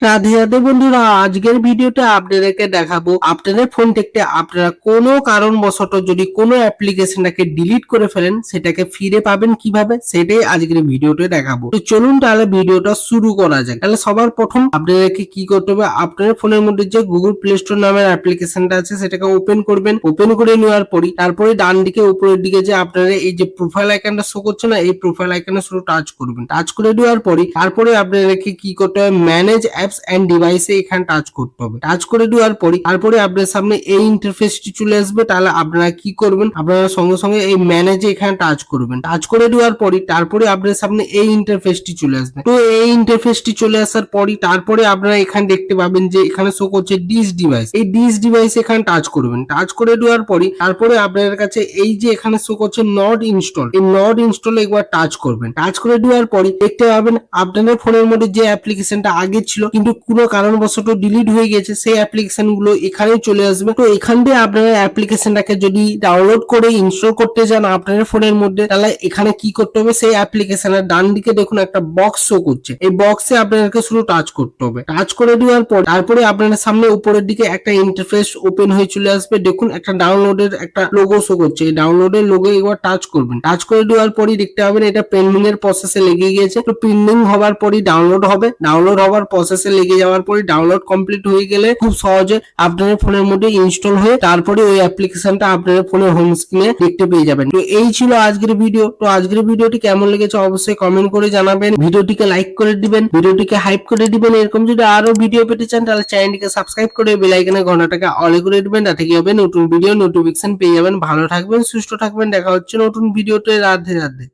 রাধে রাধে বন্ধুরা, আজকের ভিডিওতে আপনাদেরকে দেখাবো আপনাদের ফোন থেকে আপনারা কোনো কারণবশত যদি কোনো অ্যাপ্লিকেশনটাকে ডিলিট করে ফেলেন সেটাকে ফিরে পাবেন কিভাবে, সেটাই আজকের ভিডিওতে দেখাবো। তো চলুন তাহলে ভিডিওটা শুরু করা যাক। তাহলে সবার প্রথম আপনাদেরকে কি করতে হবে, আপনাদের ফোনের মধ্যে যে গুগল প্লে স্টোর নামের অ্যাপ্লিকেশনটা আছে সেটাকে ওপেন করবেন। ওপেন করে নেওয়ার পরই তারপরে ডান দিকে উপরের দিকে যে আপনারা এই যে প্রোফাইল আইকনটা শো করছে না, এই প্রোফাইল আইকনে শুধু টাচ করবেন। টাচ করে দেওয়ার পরই তারপরে আপনাদেরকে কি করতে হবে, ম্যানেজ অ্যাপস এন্ড ডিভাইসে এখানে টাচ করতে হবে। টাচ করে দেওয়ার পরে তারপরে আপনার সামনে এই ইন্টারফেসটি চলে আসবে। তাহলে আপনারা কি করবেন, আপনারা সঙ্গে সঙ্গে এই ম্যানেজে এখানে টাচ করবেন। টাচ করে দেওয়ার পরে তারপরে আপনার সামনে এই ইন্টারফেসটি চলে আসবে। তো এই ইন্টারফেসটি চলে আসার পরই তারপরে আপনারা এখানে দেখতে পাবেন যে এখানে শো করছে ডিস ডিভাইস। এই ডিস ডিভাইস এখানে টাচ করবেন। টাচ করে দেওয়ার পরে তারপরে আপনাদের কাছে এই যে এখানে শো করছে নট ইনস্টল, এই নট ইনস্টল একবার টাচ করবেন। টাচ করে দেওয়ার পরে দেখতে পাবেন আপনাদের ফোনের মধ্যে যে অ্যাপ্লিকেশনটা আগে ছিল কিন্তু কোনো কারণবশত ডিলিট হয়ে গেছে সেই অ্যাপ্লিকেশন গুলো এখানে চলে আসবে। তো এখান দিয়ে আপনারা অ্যাপ্লিকেশনটাকে যদি ডাউনলোড করে ইনস্টল করতে চান আপনাদের ফোনের মধ্যে, তাহলে এখানে কি করতে হবে, সেই অ্যাপ্লিকেশনের ডান দিকে দেখুন একটা বক্স শো করছে, এই বক্সে আপনাদেরকে শুধু টাচ করতে হবে। টাচ করে দেওয়ার পর তারপরে আপনাদের সামনে উপরের দিকে একটা ইন্টারফেস ওপেন হয়ে চলে আসবে। দেখুন একটা ডাউনলোডের একটা লোগো শো করছে, এই ডাউনলোডের লোগো একবার টাচ করবেন। টাচ করে দেওয়ার পরই দেখতে পাবেন এটা পেন্ডিং এর প্রসেসে লেগে গিয়েছে। তো পেন্ডিং হওয়ার পরই ডাউনলোড হবে। ডাউনলোড হওয়ার প্রসেসে লেগে যাওয়ার পরে ডাউনলোড কমপ্লিট হয়ে গেলে খুব সহজে আপনাদের ফোনের মধ্যে ইনস্টল হয়ে তারপরে ওই অ্যাপ্লিকেশনটা আপনাদের ফোনের হোম স্ক্রিনে দেখতে পেয়ে যাবেন। তো এই ছিল আজকের ভিডিও। তো আজকের ভিডিওটি কেমন লেগেছে অবশ্যই কমেন্ট করে জানাবেন। ভিডিওটিকে লাইক করে দিবেন, ভিডিওটিকে হাইপ করে দিবেন। এরকম যদি আরো ভিডিও পেতে চান তাহলে চ্যানেলটিকে সাবস্ক্রাইব করে বেল আইকনের ঘন্টাটাকে অলে করে দিবেন। তাতে কি হবে, নতুন ভিডিও নোটিফিকেশন পেয়ে যাবেন। ভালো থাকবেন, সুস্থ থাকবেন। দেখা হচ্ছে নতুন ভিডিওতে। রাধে রাধে।